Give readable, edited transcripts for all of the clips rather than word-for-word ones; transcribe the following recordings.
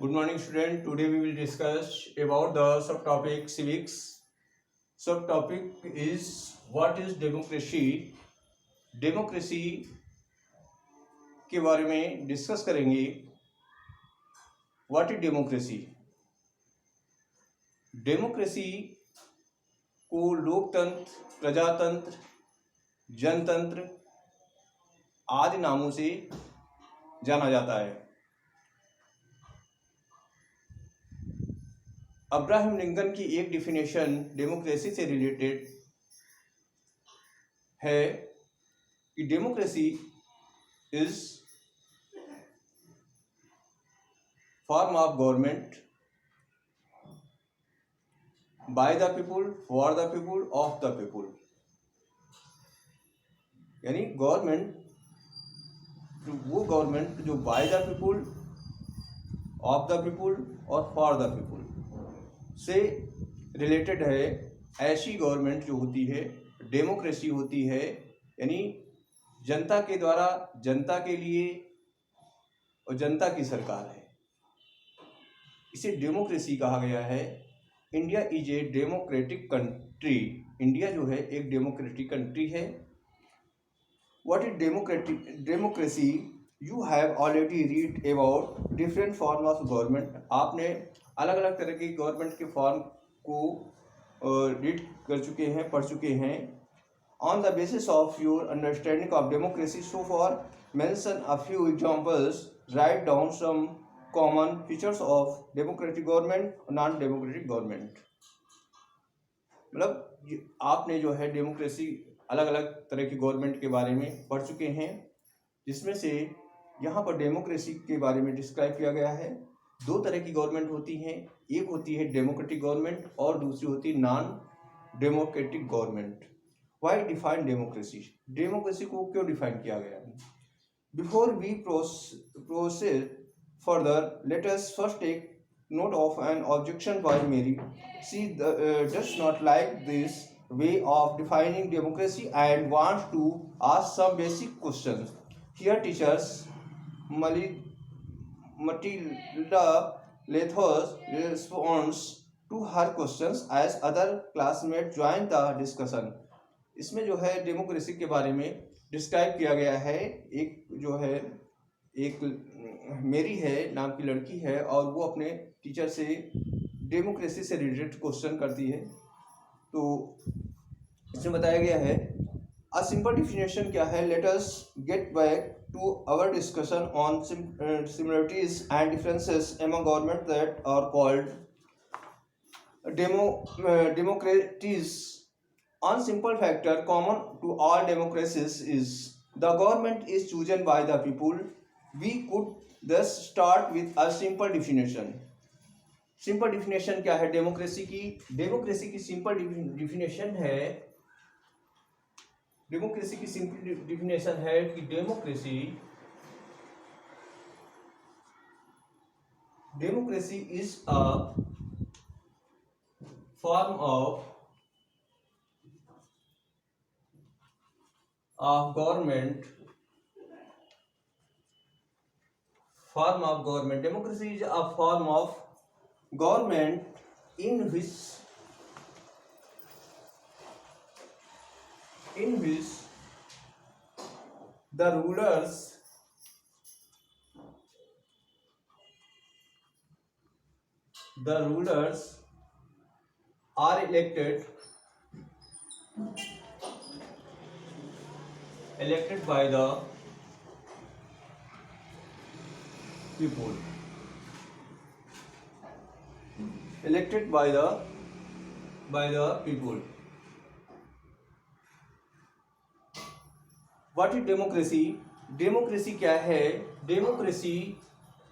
Good morning, student. Today we will discuss about the subtopic civics. Subtopic is what is democracy. Democracy के बारे में discuss करेंगे. What is democracy. Democracy को लोकतंत्र, प्रजातंत्र, जनतंत्र आदि नामों से जाना जाता है. अब्राहम लिंकन की एक डिफिनेशन डेमोक्रेसी से रिलेटेड है कि democracy is form of government by the people, for the people, of the people. यानी गवर्नमेंट, वो गवर्नमेंट जो bye the people, of the people और फॉर द पीपुल से रिलेटेड है, ऐसी गवर्नमेंट जो होती है डेमोक्रेसी होती है. यानी जनता के द्वारा, जनता के लिए और जनता की सरकार है. इसे डेमोक्रेसी कहा गया है. India is a democratic country. India जो है एक डेमोक्रेटिक कंट्री है. What is democracy? You have already read about different form of government. आपने अलग अलग तरह के गवर्नमेंट के फॉर्म को रीड कर चुके हैं, पढ़ चुके हैं. On the basis of your understanding of democracy, so for mention a few examples, write down some common features of democratic government और नॉन डेमोक्रेटिक गवर्नमेंट. मतलब आपने जो है डेमोक्रेसी, अलग अलग तरह की गवर्नमेंट के बारे में पढ़ चुके हैं, जिसमें से यहाँ पर डेमोक्रेसी के बारे में डिस्क्राइब किया गया है. दो तरह की गवर्नमेंट होती हैं. एक होती है डेमोक्रेटिक गवर्नमेंट और दूसरी होती है non democratic government. Why define democracy? Democracy को क्यों डिफाइन किया गया? Before we proceed further, let us first take note of an objection by Mary. She does not like this way of defining democracy and wants to ask some basic questions. Here teachers Matilda Lethos responds to her questions as other classmates join the discussion. इसमें जो है democracy के बारे में describe किया गया है. एक जो है, एक मेरी है नाम की लड़की है और वो अपने टीचर से डेमोक्रेसी से रिलेटेड क्वेश्चन करती है. तो इसमें बताया गया है अ सिंपल डिफिनेशन क्या है. Let us get back to our discussion on similarities and differences among government that are called democracies. One simple factor common to all democracies is the government is chosen by the people. We could thus start with a simple definition. Simple definition क्या है democracy की? Democracy की simple definition है, democracy की simple definition है कि democracy is a form of government. Democracy is a form of government in which the rulers are elected by the people. Elected by the people. What is democracy? Democracy क्या है? Democracy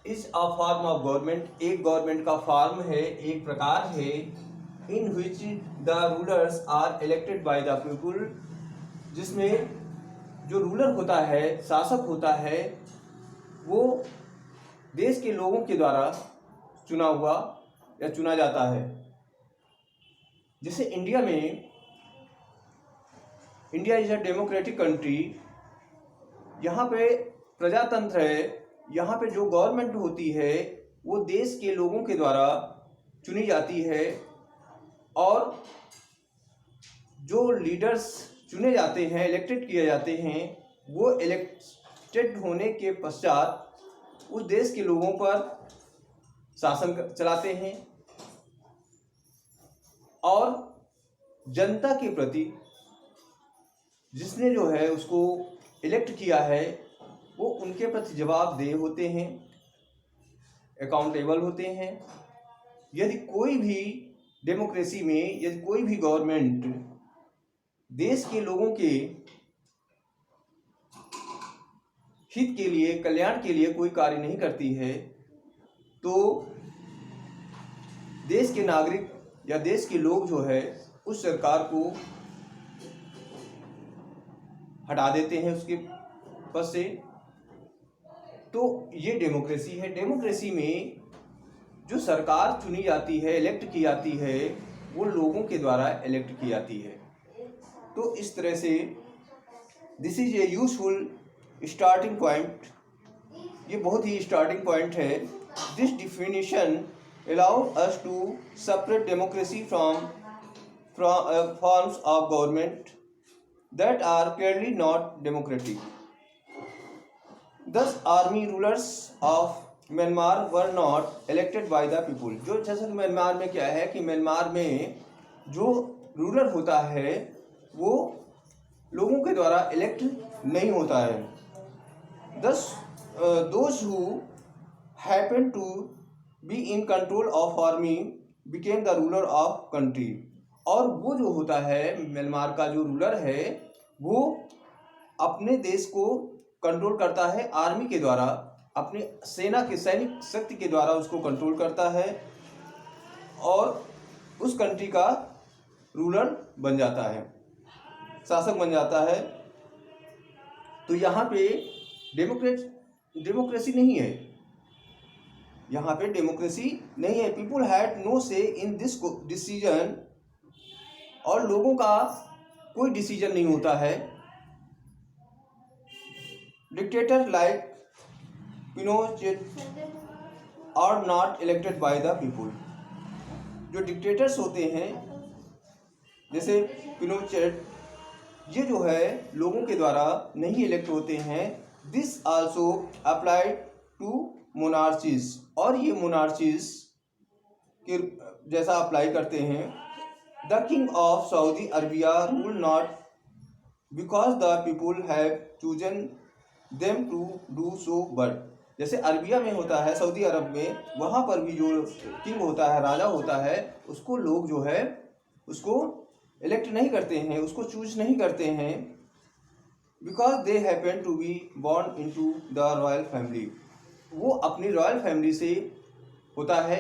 is a form of government. एक government का form है, एक प्रकार है. In which the rulers are elected by the people. जिसमें जो रूलर होता है, शासक होता है, वो देश के लोगों के द्वारा चुना हुआ या चुना जाता है. जैसे इंडिया में, India is a democratic country. यहाँ पे प्रजातंत्र है. यहाँ पे जो गवर्नमेंट होती है वो देश के लोगों के द्वारा चुनी जाती है और जो लीडर्स चुने जाते हैं, इलेक्टेड किए जाते हैं, वो इलेक्टेड होने के पश्चात उस देश के लोगों पर शासन चलाते हैं और जनता के प्रति जिसने जो है उसको इलेक्ट किया है वो उनके प्रति जवाबदेह होते हैं, अकाउंटेबल होते हैं। यदि कोई भी डेमोक्रेसी में, यदि कोई भी गवर्नमेंट देश के लोगों के हित के लिए, कल्याण के लिए कोई कार्य नहीं करती है तो देश के नागरिक या देश के लोग जो है उस सरकार को हटा देते हैं उसके पद से। तो ये डेमोक्रेसी है। डेमोक्रेसी में जो सरकार चुनी जाती है, इलेक्ट की जाती है, वो लोगों के द्वारा इलेक्ट की जाती है। तो इस तरह से this is a useful starting point. ये बहुत ही स्टार्टिंग पॉइंट है। This definition allow us to separate democracy from forms of government that are clearly not democratic. Thus, army rulers of Myanmar were not elected by the people. जो जैसा कि Myanmar में क्या है कि म्यांमार में जो रूलर होता है वो लोगों के द्वारा इलेक्ट नहीं होता है। Thus, those who happen to be in control of army became the ruler of country. और वो जो होता है म्यांमार का जो रूलर है वो अपने देश को कंट्रोल करता है आर्मी के द्वारा, अपनी सेना के सैनिक शक्ति के द्वारा उसको कंट्रोल करता है और उस कंट्री का रूलर बन जाता है, शासक बन जाता है। तो यहाँ पे डेमोक्रेसी नहीं है, यहाँ पे डेमोक्रेसी नहीं है। पीपुल हैड नो से इन दिस डिसीजन, और लोगों का कोई डिसीजन नहीं होता है। Dictator like Pinochet are not elected by the people. जो डिक्टेटर्स होते हैं जैसे पिनोचेट, ये जो है लोगों के द्वारा नहीं इलेक्ट होते हैं। This also applied to monarchies, और ये मोनार्चीज के जैसा अप्लाई करते हैं। The king of Saudi Arabia rule not because the people have chosen them to do so, but जैसे अरबिया में होता है, सऊदी अरब में, वहाँ पर भी जो किंग होता है, राजा होता है, उसको लोग जो है उसको इलेक्ट नहीं करते हैं, उसको चूज नहीं करते हैं, because they happen to be born into the royal family. वो अपनी रॉयल फैमिली से होता है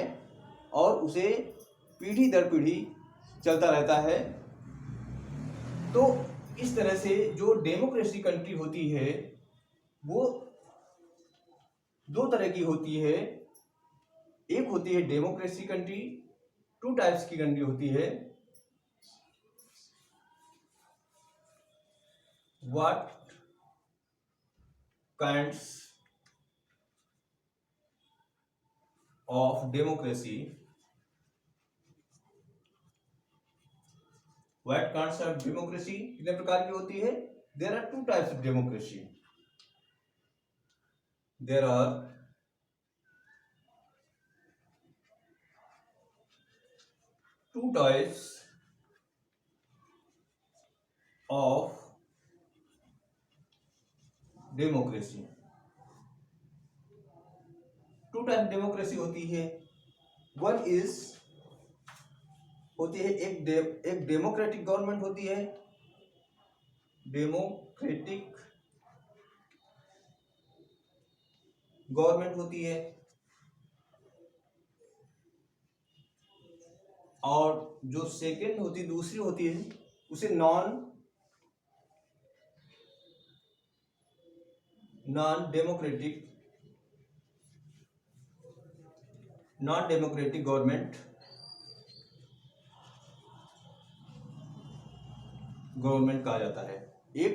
और उसे पीढ़ी दर पीढ़ी चलता रहता है। तो इस तरह से जो डेमोक्रेसी कंट्री होती है वो दो तरह की होती है। एक होती है डेमोक्रेसी कंट्री, टू टाइप्स की कंट्री होती है। What kinds of democracy, what kinds of democracy कितने प्रकार की होती है? There are two types of democracy. There are two types of democracy. Two type democracy होती है। वन इज होती है एक डेमोक्रेटिक गवर्नमेंट होती है, डेमोक्रेटिक गवर्नमेंट होती है, और जो सेकेंड होती दूसरी होती है उसे नॉन डेमोक्रेटिक गवर्नमेंट कहा जाता है। एक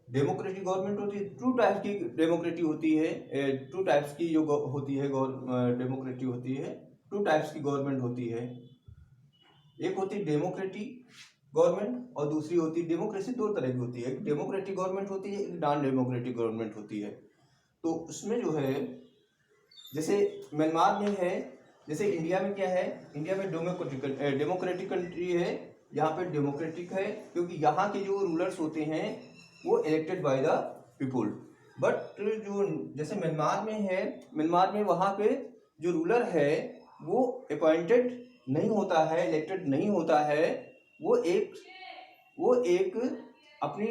डेमोक्रेटिक गवर्नमेंट होती है, टू टाइप्स की डेमोक्रेटी होती है, टू टाइप्स की जो होती है डेमोक्रेटी होती है, टू टाइप्स की गवर्नमेंट होती है। एक होती है डेमोक्रेटिक गवर्नमेंट और दूसरी होती है डेमोक्रेसी। दो तरह की होती है, एक डेमोक्रेटिक गवर्नमेंट होती है, एक नॉन डेमोक्रेटिक गवर्नमेंट होती है। तो उसमें जो है जैसे म्यांमार में है, जैसे इंडिया में क्या है, इंडिया में डेमोक्रेटिक कंट्री है, यहाँ पे डेमोक्रेटिक है क्योंकि यहाँ के जो रूलर्स होते हैं वो elected by the people. But जो जैसे म्यांमार में है, म्यांमार में वहाँ पे जो रूलर है वो अपॉइंटेड नहीं होता है, इलेक्टेड नहीं होता है, वो एक अपनी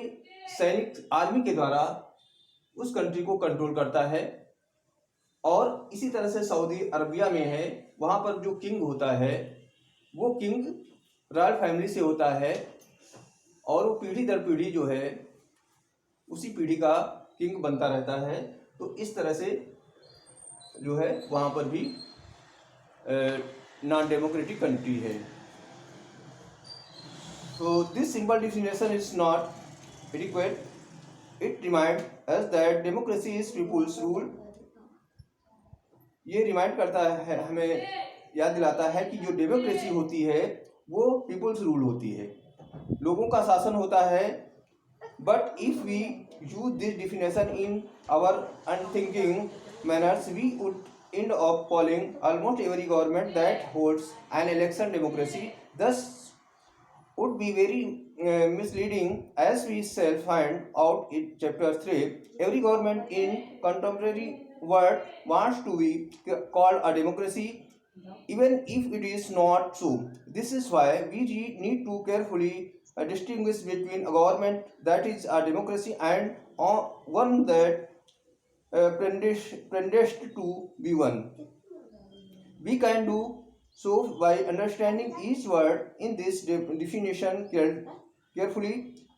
सैनिक आर्मी के द्वारा उस कंट्री को कंट्रोल करता है। और इसी तरह से सऊदी अरबिया में है, वहाँ पर जो किंग होता है वो किंग रॉयल फैमिली से होता है और वो पीढ़ी दर पीढ़ी जो है उसी पीढ़ी का किंग बनता रहता है। तो इस तरह से जो है वहाँ पर भी नॉन डेमोक्रेटिक कंट्री है। तो this simple definition is not adequate, it remind us that democracy is people's rule. ये रिमाइंड करता है, हमें याद दिलाता है कि जो डेमोक्रेसी होती है वो पीपुल्स रूल होती है, लोगों का शासन होता है। But if we use this definition in our unthinking manners we would end up calling almost every government that holds an election democracy. Thus would be very misleading, as we shall find out in chapter 3. Every government in contemporary world wants to be called a democracy, even if it is not so. This is why we need to carefully distinguish between a government that is a democracy and one that predestined to be one. We can do so by understanding each word in this definition carefully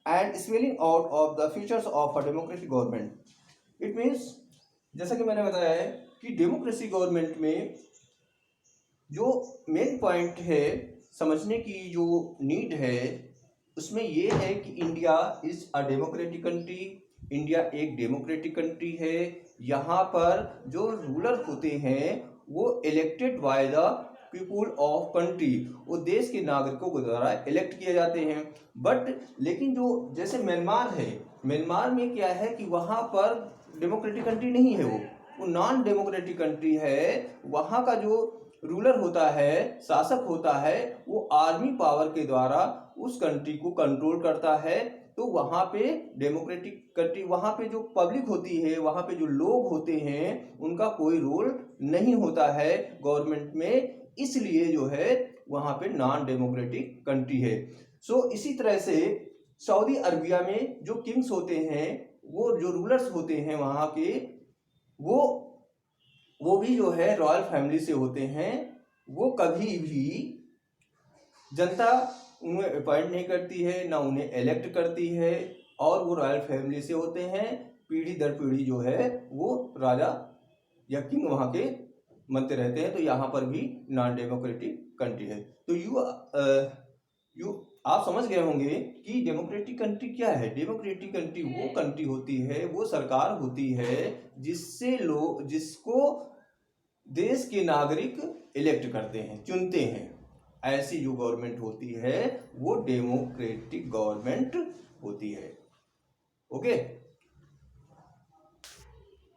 and spelling out of the features of a democratic government. It means, जैसा कि मैंने बताया है कि democracy government में जो main point है समझने की जो नीड है उसमें ये है कि India is a democratic country. India एक डेमोक्रेटिक कंट्री है। यहाँ पर जो रूलर होते हैं वो elected by the people of country, वो देश के नागरिकों के द्वारा इलेक्ट किए जाते हैं। बट लेकिन जो जैसे म्यांमार है, म्यांमार में क्या है कि वहाँ पर डेमोक्रेटिक कंट्री नहीं है, वो नॉन डेमोक्रेटिक कंट्री है। वहाँ का जो रूलर होता है, शासक होता है, वो आर्मी पावर के द्वारा उस कंट्री को कंट्रोल करता है। तो वहाँ पे डेमोक्रेटिक कंट्री, वहाँ पे जो पब्लिक होती है, वहाँ पे जो लोग होते हैं उनका कोई रोल नहीं होता है गवर्नमेंट में, इसलिए जो है वहाँ पे नॉन डेमोक्रेटिक कंट्री है। सो इसी तरह से सऊदी अरबिया में जो किंग्स होते हैं, वो जो रूलर्स होते हैं वहाँ के, वो भी जो है रॉयल फैमिली से होते हैं। वो कभी भी जनता उन्हें अपॉइंट नहीं करती है, ना उन्हें इलेक्ट करती है, और वो रॉयल फैमिली से होते हैं। पीढ़ी दर पीढ़ी जो है वो राजा या किंग वहाँ के बनते रहते हैं। तो यहाँ पर भी नॉन डेमोक्रेटिक कंट्री है। तो आप समझ गए होंगे कि डेमोक्रेटिक कंट्री क्या है। डेमोक्रेटिक कंट्री वो कंट्री होती है, वो सरकार होती है जिसको देश के नागरिक इलेक्ट करते हैं, चुनते हैं। ऐसी जो गवर्नमेंट होती है वो डेमोक्रेटिक गवर्नमेंट होती है। ओके।